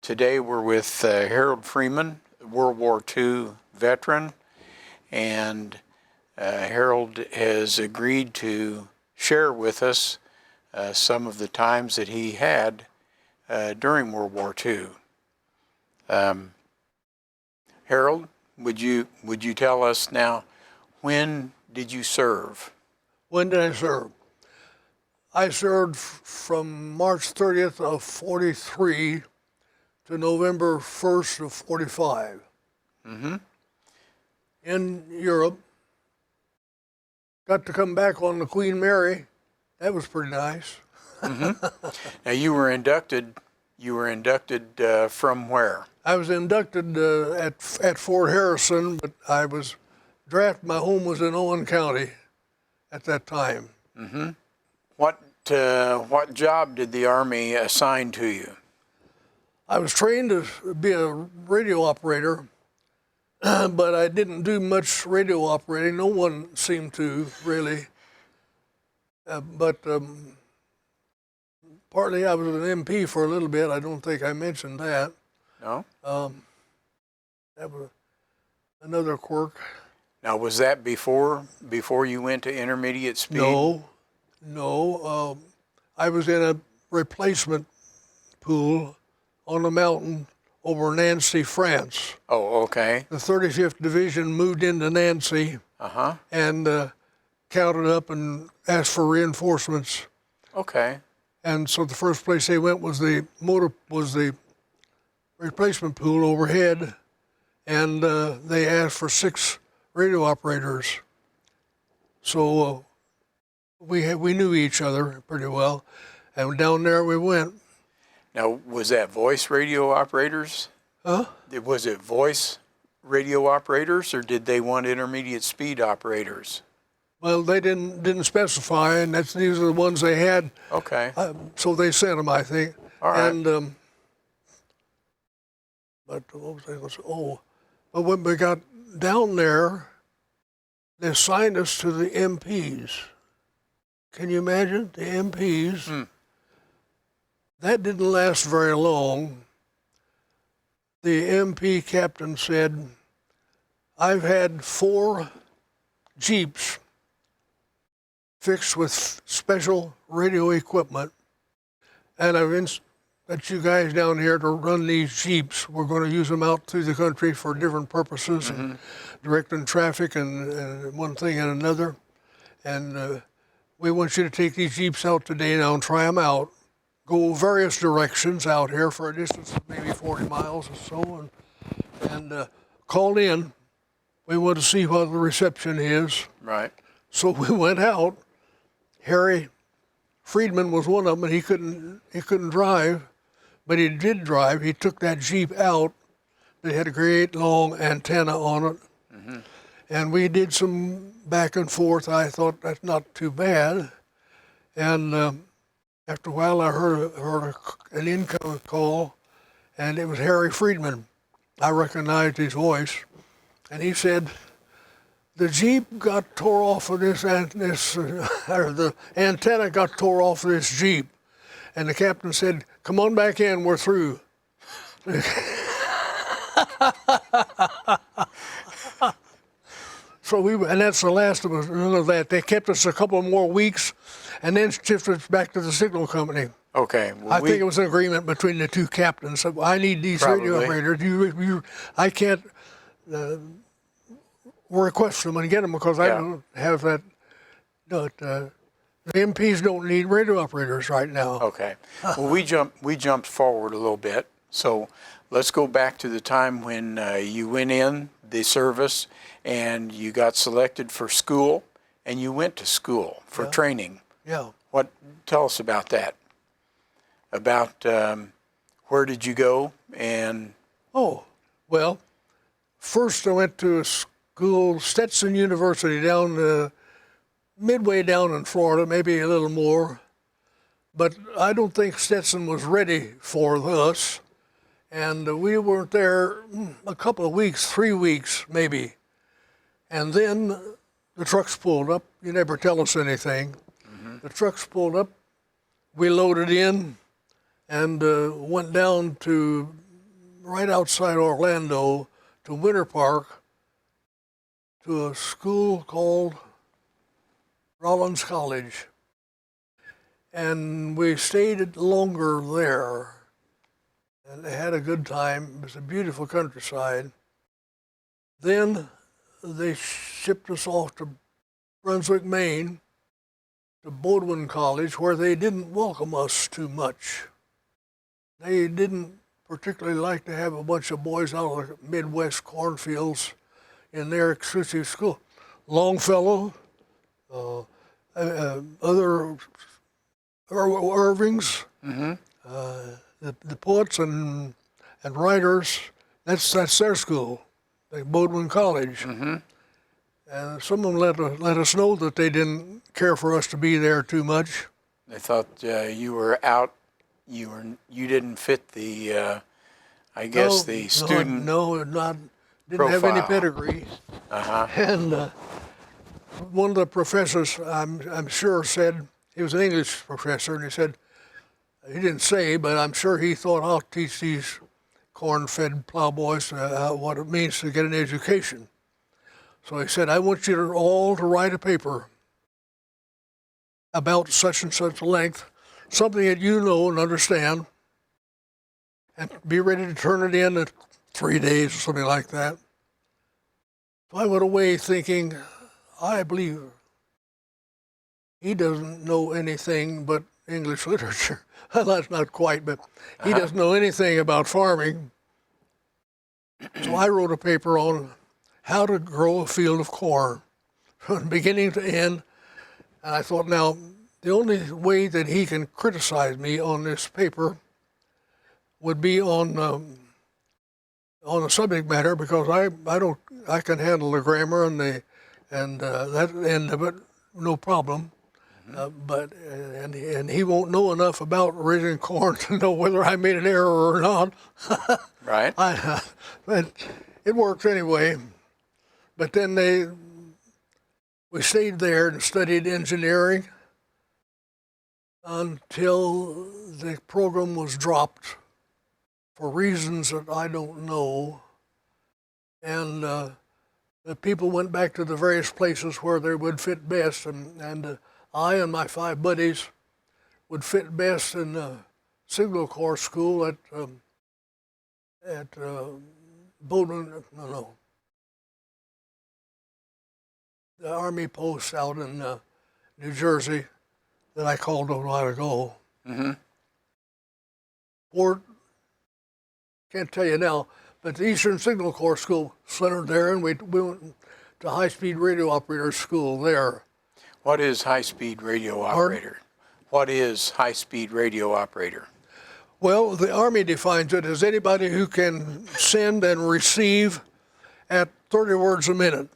Today we're with Harold Freeman, World War II veteran, and Harold has agreed to share with us some of the times that he had during World War II. Harold, would you tell us now, when did you serve? When did I serve? I served from March 30th of 43 to November 1st of 45. Mm-hmm. In Europe. Got to come back on the Queen Mary. That was pretty nice. Mm-hmm. Now you were inducted from where? I was inducted at Fort Harrison, but I was drafted. My home was in Owen County at that time. Mm-hmm. What job did the Army assign to you? I was trained to be a radio operator, but I didn't do much radio operating. No one seemed to, really. Partly I was an MP for a little bit. I don't think I mentioned that. No? That was another quirk. Now, was that before you went to intermediate speed? No. I was in a replacement pool on the mountain over Nancy, France. Oh, okay. The 35th Division moved into Nancy and counted up and asked for reinforcements. Okay. And so the first place they went was the replacement pool overhead, and they asked for 6 radio operators. So we knew each other pretty well, and down there we went. Now, was that voice radio operators? Huh? Was it voice radio operators, or did they want intermediate speed operators? Well, they didn't specify, and these are the ones they had. Okay. So they sent them, I think. All right. And but what was I going to say? Oh, but when we got down there, they assigned us to the MPs. Can you imagine the MPs? Hmm. That didn't last very long. The MP captain said, "I've had 4 Jeeps fixed with special radio equipment, and I've got you guys down here to run these Jeeps. We're going to use them out through the country for different purposes, and directing traffic and one thing and another. And we want you to take these Jeeps out today now and try them out. Go various directions out here for a distance of maybe 40 miles or so, and call in. We want to see what the reception is." Right. So we went out. Harry Freeman was one of them, and he couldn't drive, but he did drive. He took that Jeep out. They had a great long antenna on it. Mm-hmm. And we did some back and forth. I thought, that's not too bad. And after a while, I heard an incoming call, and it was Harry Freeman. I recognized his voice, and he said, "The Jeep got tore off of or the antenna got tore off of this Jeep." And the captain said, "Come on back in, we're through." So and that's the last of us, none of that. They kept us a couple more weeks and then shifted us back to the signal company. Okay. Well, I think it was an agreement between the 2 captains. So I need these radio operators. I can't request them and get them because I don't have that. But the MPs don't need radio operators right now. Okay. Well, we jumped forward a little bit. So let's go back to the time when you went in the service and you got selected for school, and you went to school for training. Yeah. Tell us about that. About where did you go and? Oh, well, first I went to a school, Stetson University, down midway down in Florida, maybe a little more. But I don't think Stetson was ready for us. And we weren't there a couple of weeks, 3 weeks maybe. And then the trucks pulled up. You never tell us anything. Mm-hmm. The trucks pulled up. We loaded in and went down to right outside Orlando to Winter Park to a school called Rollins College. And we stayed longer there and had a good time. It was a beautiful countryside. Then they shipped us off to Brunswick, Maine, to Bowdoin College, where they didn't welcome us too much. They didn't particularly like to have a bunch of boys out of the Midwest cornfields in their exclusive school. Longfellow, other Irvings, the poets and writers, that's their school, like Bowdoin College. And some of them let us know that they didn't care for us to be there too much. They thought you were out. You didn't fit the, I guess, the student. Didn't have any pedigree. And one of the professors, I'm sure, said, he was an English professor, and he said, he didn't say, but I'm sure he thought, I'll teach these corn-fed plowboys what it means to get an education. So he said, I want you all to write a paper about such and such length, something that you know and understand, and be ready to turn it in 3 days or something like that. So I went away thinking, I believe he doesn't know anything but English literature. That's not quite, but he doesn't know anything about farming. So I wrote a paper on how to grow a field of corn from beginning to end. And I thought, now, the only way that he can criticize me on this paper would be on the subject matter, because I can handle the grammar and that end of it, no problem. But he won't know enough about raising corn to know whether I made an error or not. Right. But it worked anyway. But then we stayed there and studied engineering until the program was dropped for reasons that I don't know. And the people went back to the various places where they would fit best, and I and my 5 buddies would fit best in the Signal Corps School at Bowdoin, the Army post out in New Jersey that I called a while ago. Or, can't tell you now, but the Eastern Signal Corps School centered there, and we went to high-speed radio operator school there. What is high-speed radio operator? What is high-speed radio operator? Well, the Army defines it as anybody who can send and receive at 30 words a minute.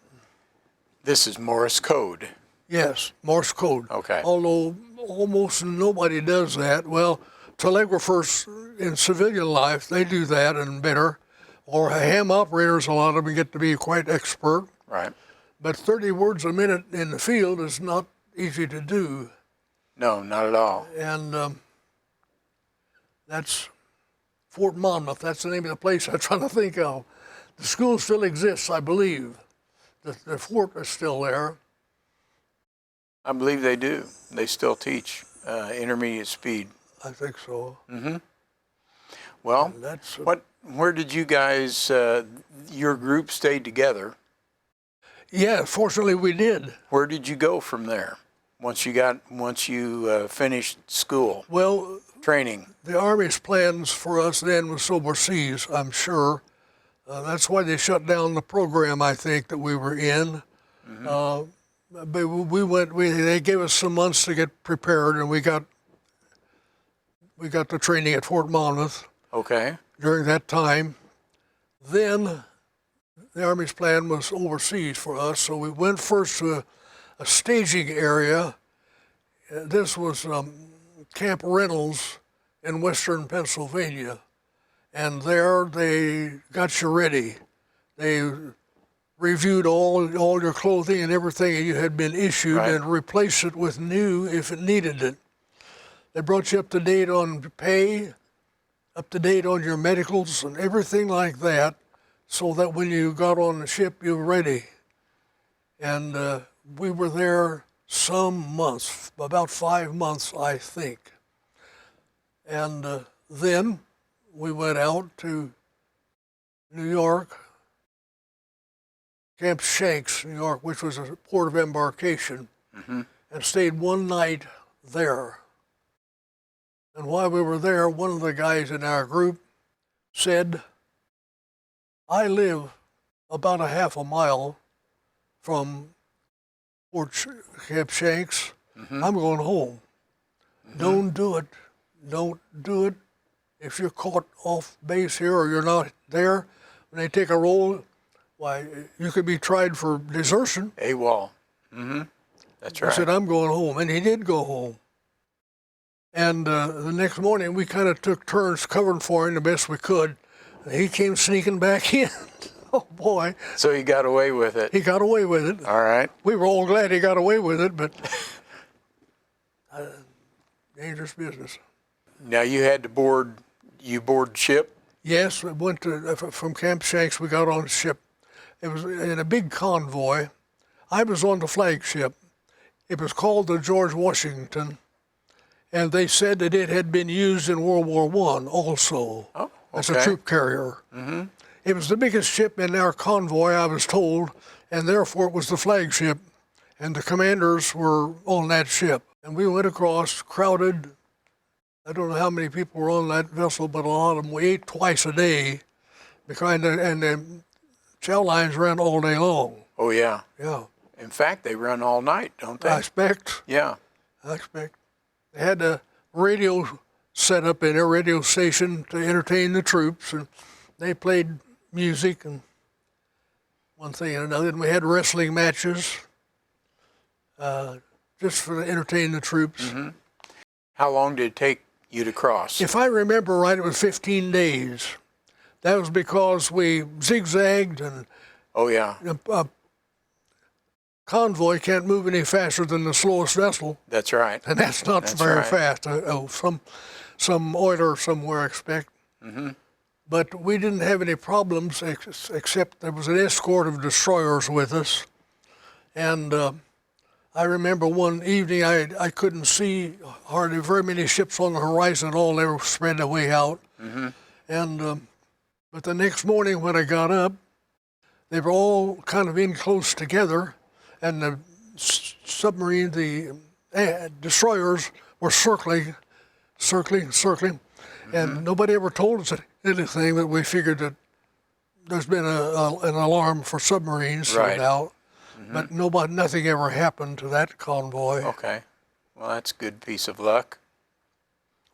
This is Morse code. Yes, Morse code. Okay. Although almost nobody does that. Well, telegraphers in civilian life, they do that and better. Or ham operators, a lot of them get to be quite expert. Right. But 30 words a minute in the field is not easy to do. No, not at all. And that's Fort Monmouth. That's the name of the place I'm trying to think of. The school still exists, I believe. The fort is still there. I believe they do. They still teach intermediate speed. I think so. Well, where did you guys, your group stayed together? Yeah, fortunately we did. Where did you go from there once you finished school? Well, training. The Army's plans for us then was overseas, I'm sure. That's why they shut down the program, I think, that we were in. But they gave us some months to get prepared, and we got the training at Fort Monmouth. Okay. During that time. Then the Army's plan was overseas for us, so we went first to a staging area. This was Camp Reynolds in western Pennsylvania. And there they got you ready. They reviewed all your clothing and everything that you had been issued, right, and replaced it with new if it needed it. They brought you up to date on pay, up to date on your medicals and everything like that, so that when you got on the ship, you were ready. And we were there some months, about 5 months, I think. And then we went out to New York, Camp Shanks, New York, which was a port of embarkation, and stayed one night there. And while we were there, one of the guys in our group said, I live about a half a mile from Camp Shanks. I'm going home. Don't do it. Don't do it. If you're caught off base here or you're not there, when they take a roll, why, you could be tried for desertion. AWOL. That's right. He said, I'm going home. And he did go home. And the next morning, we kind of took turns covering for him the best we could. And he came sneaking back in. Oh, boy. So he got away with it. He got away with it. All right. We were all glad he got away with it, but dangerous business. Now you had to board ship? Yes, we went to, from Camp Shanks, we got on the ship. It was in a big convoy. I was on the flagship. It was called the George Washington, and they said that it had been used in World War I also as a troop carrier. It was the biggest ship in our convoy, I was told, and therefore it was the flagship, and the commanders were on that ship. And we went across, crowded. I don't know how many people were on that vessel, but a lot of them. We ate twice a day, and the chow lines ran all day long. Oh, yeah. Yeah. In fact, they run all night, don't they? I expect. Yeah. I expect. They had a radio set up in their radio station to entertain the troops, and they played music and one thing and another. And we had wrestling matches just for to entertain the troops. How long did it take you to cross? If I remember right, it was 15 days. That was because we zigzagged, and Oh, yeah. a convoy can't move any faster than the slowest vessel, That's right. and that's not That's very right. fast. Some oiler somewhere, I expect. But we didn't have any problems except there was an escort of destroyers with us. And I remember one evening I couldn't see hardly very many ships on the horizon at all. They were spread away out. And but the next morning when I got up, they were all kind of in close together, and the submarine, the destroyers were circling, and nobody ever told us anything, but we figured that there's been an alarm for submarines sent out, but nothing ever happened to that convoy. Okay. Well, that's a good piece of luck.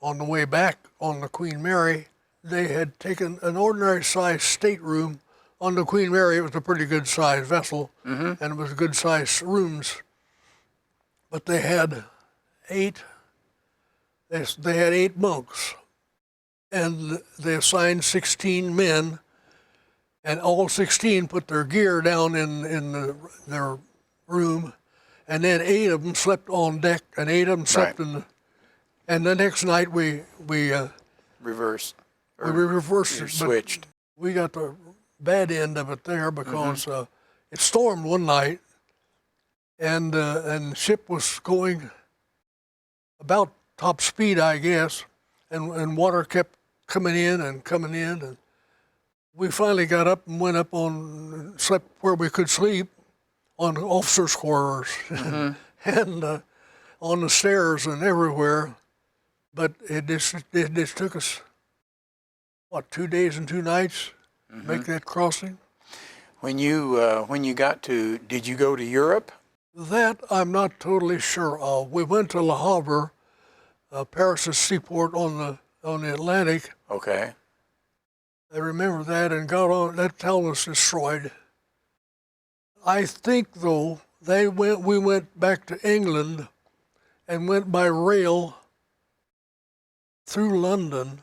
On the way back on the Queen Mary, they had taken an ordinary-sized stateroom on the Queen Mary. It was a pretty good-sized vessel, and it was good-sized rooms. But they had eight monks, and they assigned 16 men, and all 16 put their gear down in their room, and then 8 of them slept on deck, and 8 of them slept in the. And the next night we Reversed. we reversed it, but Switched. we got the bad end of it there because it stormed one night, and the ship was going about top speed, I guess, and water kept coming in, and we finally got up and went up slept where we could sleep on officers' quarters and on the stairs and everywhere. But it just took us, 2 days and 2 nights to make that crossing? When you got to, did you go to Europe? That I'm not totally sure of. We went to Le Havre, Paris' seaport on the Atlantic. Okay. I remember that, and got on. That town was destroyed. I think, though, we went back to England and went by rail through London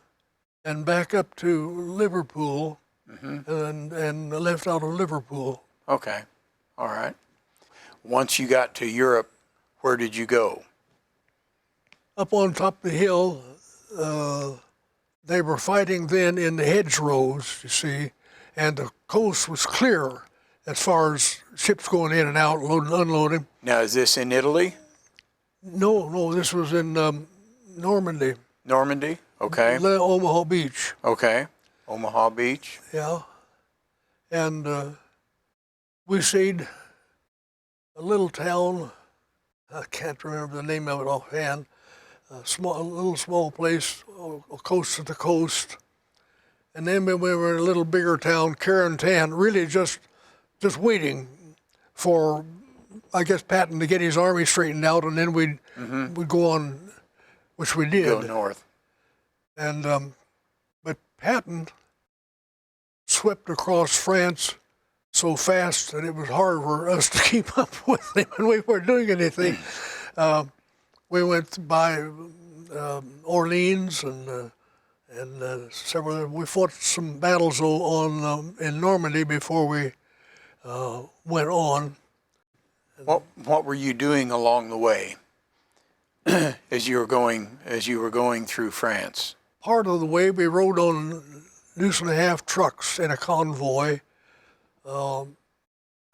and back up to Liverpool, and left out of Liverpool. Okay. All right. Once you got to Europe, where did you go? Up on top of the hill, they were fighting then in the hedgerows, you see, and the coast was clear as far as ships going in and out, loading and unloading. Now, is this in Italy? No, this was in Normandy. Normandy? Okay. Omaha Beach. Okay. Omaha Beach. Yeah. And we stayed a little town, I can't remember the name of it offhand, a little small place, coast to the coast. And then we were in a little bigger town, Carentan, really just waiting for, I guess, Patton to get his army straightened out, and then we'd go on, which we did. Go north. And but Patton swept across France so fast that it was hard for us to keep up with him, and we weren't doing anything. We went by Orleans and several. We fought some battles in Normandy before we went on. What were you doing along the way as you were going through France? Part of the way we rode on deuce and a half trucks in a convoy, and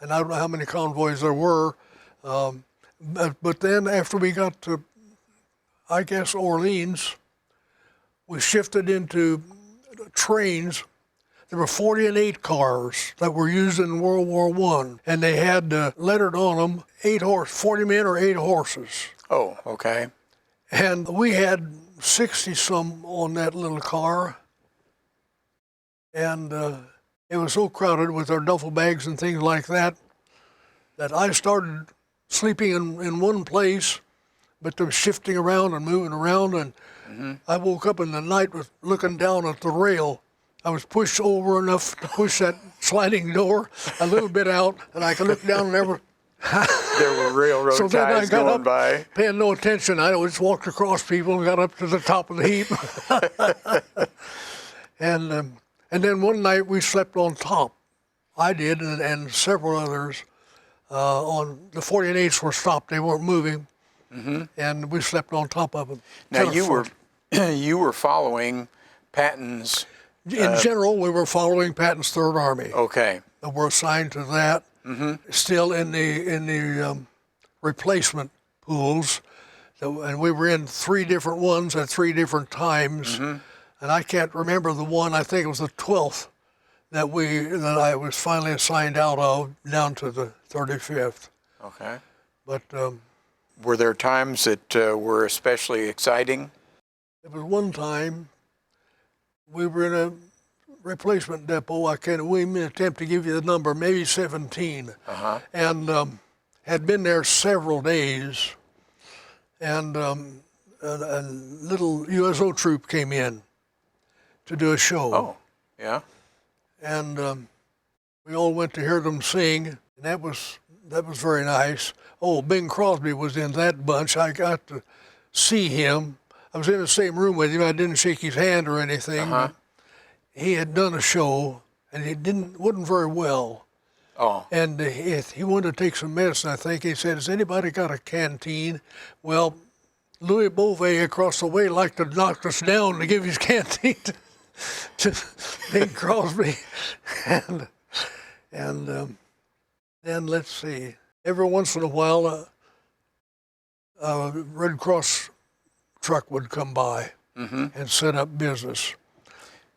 I don't know how many convoys there were, but then after we got to, I guess, Orleans, we shifted into trains. There were 48 cars that were used in World War I, and they had lettered on them 40 men or 8 horses. Oh, okay. And we had 60-some on that little car, and it was so crowded with our duffel bags and things like that I started sleeping in one place, but they were shifting around and moving around, and I woke up in the night with looking down at the rail. I was pushed over enough to push that sliding door a little bit out, and I could look down and there were railroad so then I ties got going up, by. paying no attention. I just walked across people and got up to the top of the heap. And then one night we slept on top. I did, and several others. On the 48s were stopped; they weren't moving, and we slept on top of them. Now you were following Pattons. In general, we were following Patton's Third Army. Okay. We're assigned to that. Still in the replacement pools, and we were in 3 different ones at 3 different times. And I can't remember the one. I think it was the 12th that I was finally assigned out of, down to the 35th. Okay. But were there times that were especially exciting? there was one time we were in a replacement depot. I can't even attempt to give you the number, maybe 17, and had been there several days. And a little USO troop came in to do a show. Oh, yeah. And we all went to hear them sing, and that was very nice. Oh, Bing Crosby was in that bunch. I got to see him. I was in the same room with him. I didn't shake his hand or anything. He had done a show, and it wasn't very well. Oh. And he wanted to take some medicine, I think. He said, "Has anybody got a canteen?" Well, Louis Beauvais across the way liked to knock us down to give his canteen to Bing Crosby. And then let's see. Every once in a while, a Red Cross truck would come by and set up business.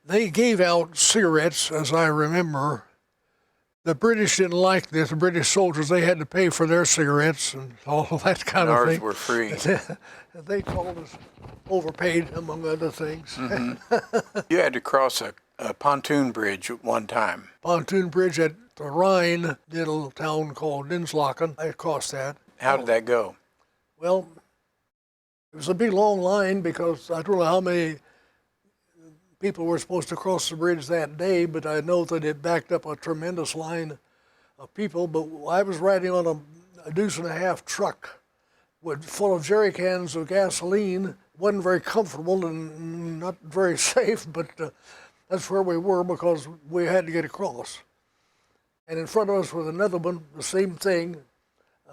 They gave out cigarettes, as I remember. The British didn't like this. The British soldiers, they had to pay for their cigarettes and all of that kind of thing. Ours were free. They told us overpaid, among other things. You had to cross a pontoon bridge at one time. Pontoon bridge at the Rhine, little town called Dinslaken. I crossed that. How did that go? Well, it was a big long line because I don't know how many people were supposed to cross the bridge that day, but I know that it backed up a tremendous line of people. But I was riding on a deuce and a half truck full of jerry cans of gasoline. Wasn't very comfortable and not very safe, but that's where we were because we had to get across. And in front of us was another one, the same thing,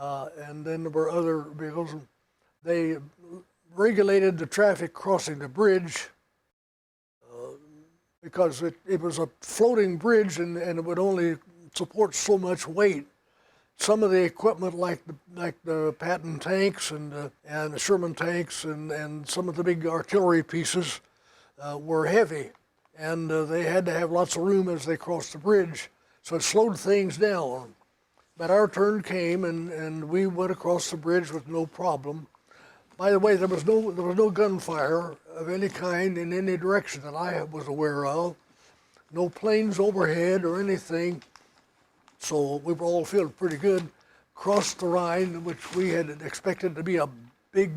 and then there were other vehicles. They regulated the traffic crossing the bridge because it was a floating bridge and it would only support so much weight. Some of the equipment, like the Patton tanks and the Sherman tanks and some of the big artillery pieces, were heavy, and they had to have lots of room as they crossed the bridge, so it slowed things down. But our turn came, and we went across the bridge with no problem. By the way, there was no gunfire of any kind in any direction that I was aware of. No planes overhead or anything. So we were all feeling pretty good. Crossed the Rhine, which we had expected to be a big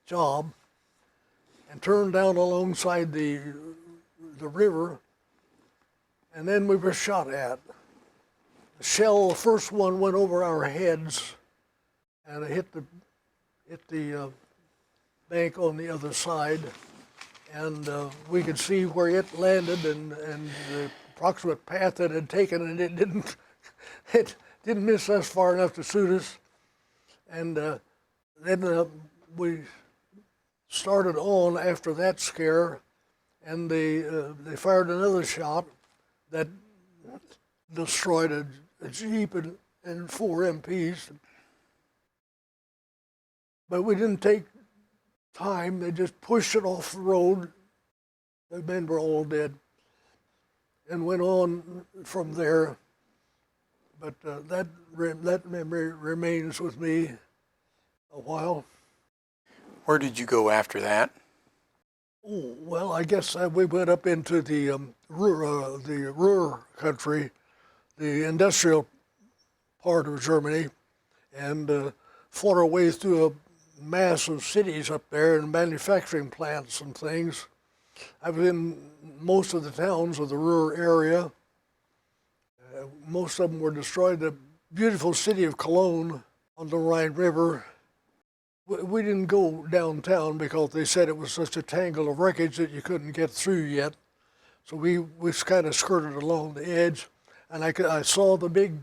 job, and turned down alongside the river, and then we were shot at. The shell, the first one, went over our heads, and it hit the bank on the other side, and we could see where it landed and the approximate path that it had taken, and it didn't miss us far enough to suit us. And then we started on after that scare, and they fired another shot that destroyed a Jeep and 4 MPs. But we didn't take time. They just pushed it off the road. The men were all dead, and went on from there. But that memory remains with me a while. Where did you go after that? Oh, well, I guess we went up into the Ruhr country, the industrial part of Germany, and fought our way through a mass of cities up there and manufacturing plants and things. I was in most of the towns of the Ruhr area. Most of them were destroyed. The beautiful city of Cologne on the Rhine River, we didn't go downtown because they said it was such a tangle of wreckage that you couldn't get through yet. So we kind of skirted along the edge, and I saw the big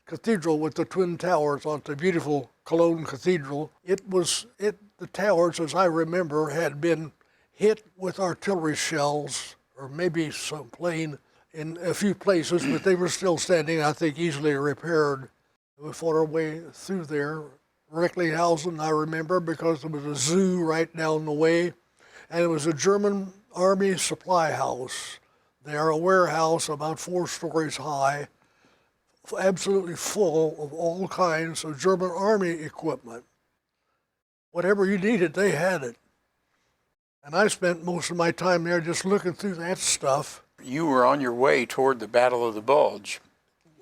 cathedral with the twin towers on the beautiful Cologne Cathedral. The towers, as I remember, had been hit with artillery shells, or maybe some plane in a few places, but they were still standing, I think, easily repaired. We fought our way through there. Recklinghausen, I remember, because there was a zoo right down the way, and it was a German Army supply house. There, a warehouse about 4 stories high, absolutely full of all kinds of German Army equipment. Whatever you needed, they had it. And I spent most of my time there just looking through that stuff. You were on your way toward the Battle of the Bulge.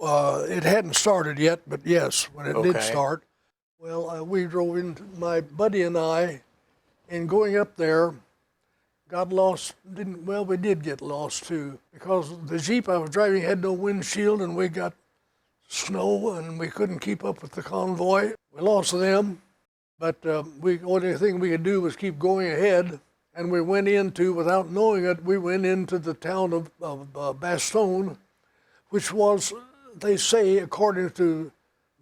It hadn't started yet, but yes, when it did Okay. start. Well, we drove into, my buddy and I, in going up there, got lost. We did get lost too, because the Jeep I was driving had no windshield, and we got snow, and we couldn't keep up with the convoy. We lost them, but the only thing we could do was keep going ahead. And we went into, without knowing it, we went into the town of Bastogne, which was, they say, according to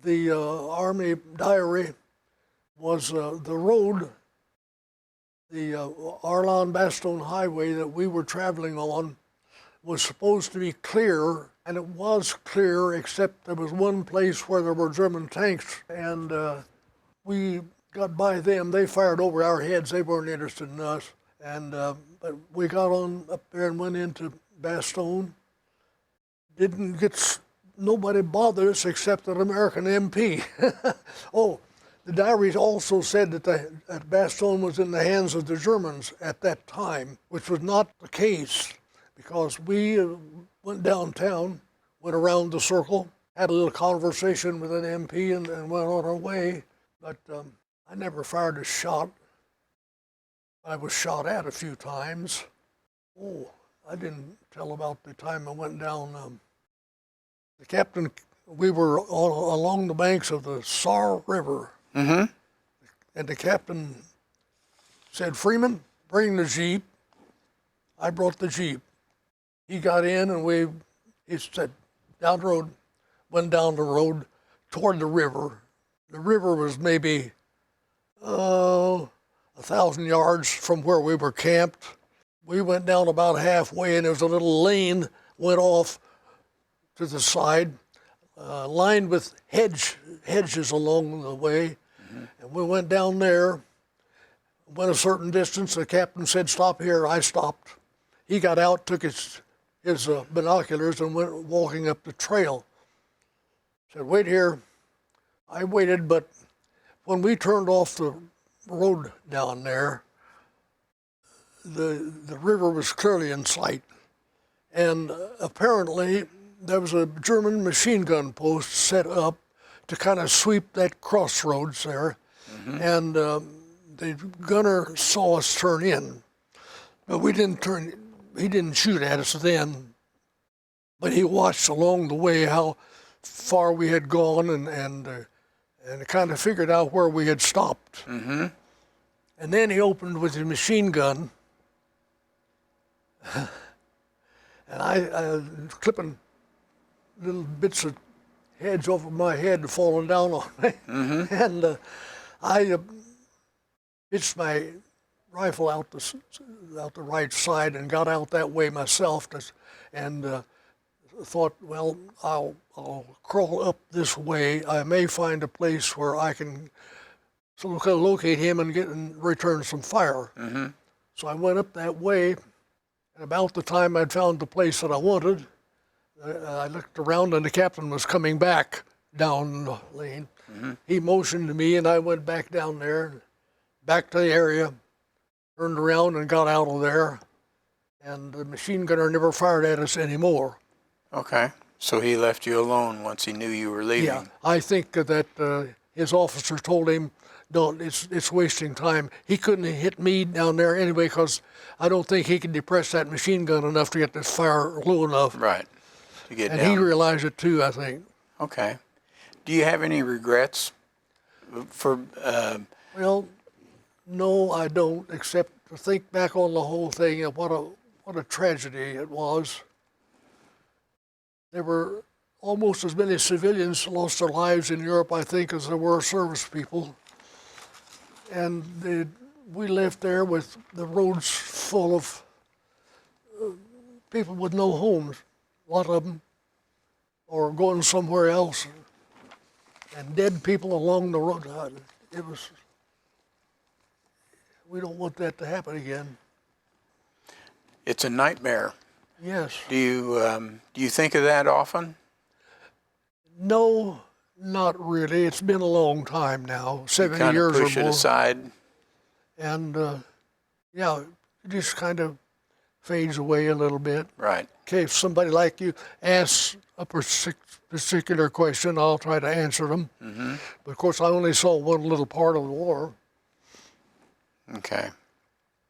the Army diary, was the road, the Arlon-Bastogne highway that we were traveling on, was supposed to be clear, and it was clear, except there was one place where there were German tanks, and we got by them. They fired over our heads. They weren't interested in us. And but we got on up there and went into Bastogne. Nobody bothered us except an American MP. Oh, the diaries also said that Bastogne was in the hands of the Germans at that time, which was not the case, because we went downtown, went around the circle, had a little conversation with an MP, and went on our way. But I never fired a shot. I was shot at a few times. Oh, I didn't tell about the time I went down. The captain, we were along the banks of the Saar River. Mm-hmm. And the captain said, "Freeman, bring the Jeep." I brought the Jeep. He got in, and he said, "Down the road," went down the road toward the river. The river was maybe, 1,000 yards from where we were camped. we went down about halfway, and there was a little lane went off to the side, lined with hedges along the way. And we went down there, went a certain distance. The captain said, "Stop here." I stopped. He got out, took his binoculars, and went walking up the trail. Said, "Wait here." I waited, but when we turned off the road down there, the river was clearly in sight. And apparently there was a German machine gun post set up to kind of sweep that crossroads there. And the gunner saw us turn in. But we didn't turn, he didn't shoot at us then, but he watched along the way how far we had gone and kind of figured out where we had stopped. And then he opened with his machine gun, and I clipping little bits of hedge over my head falling down on me. And I pitched my rifle out the right side and got out that way myself, and thought, well, I'll crawl up this way. I may find a place where I can locate him and return some fire. So I went up that way, and about the time I'd found the place that I wanted, I looked around and the captain was coming back down the lane. He motioned to me, and I went back down there, back to the area, turned around and got out of there, and the machine gunner never fired at us anymore. Okay, so he left you alone once he knew you were leaving. Yeah, I think that his officer told him, "Don't, it's wasting time." He couldn't hit me down there anyway, because I don't think he could depress that machine gun enough to get this fire low enough. Right, to get and down. he realized it too, I think. Okay. Do you have any regrets for... Well, no, I don't, except to think back on the whole thing and what a tragedy it was. There were almost as many civilians lost their lives in Europe, I think, as there were service people. And we left there with the roads full of people with no homes, a lot of them, or going somewhere else, and dead people along the road. We don't want that to happen again. It's a nightmare. Yes. Do you think of that often? No, not really. It's been a long time now, 70 kind years of or push more. it aside? And yeah, it just kind of fades away a little bit. Right. Okay, if somebody like you asks a particular question, I'll try to answer them. But of course, I only saw one little part of the war. Okay.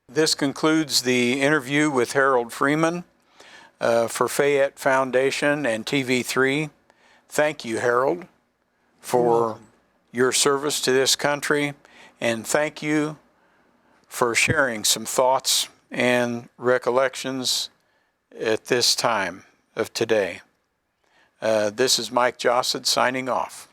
This concludes the interview with Harold Freeman for Fayette Foundation and TV3. Thank you, Harold, for your service to this country, and thank you for sharing some thoughts and recollections at this time of today. This is Mike Jossett signing off.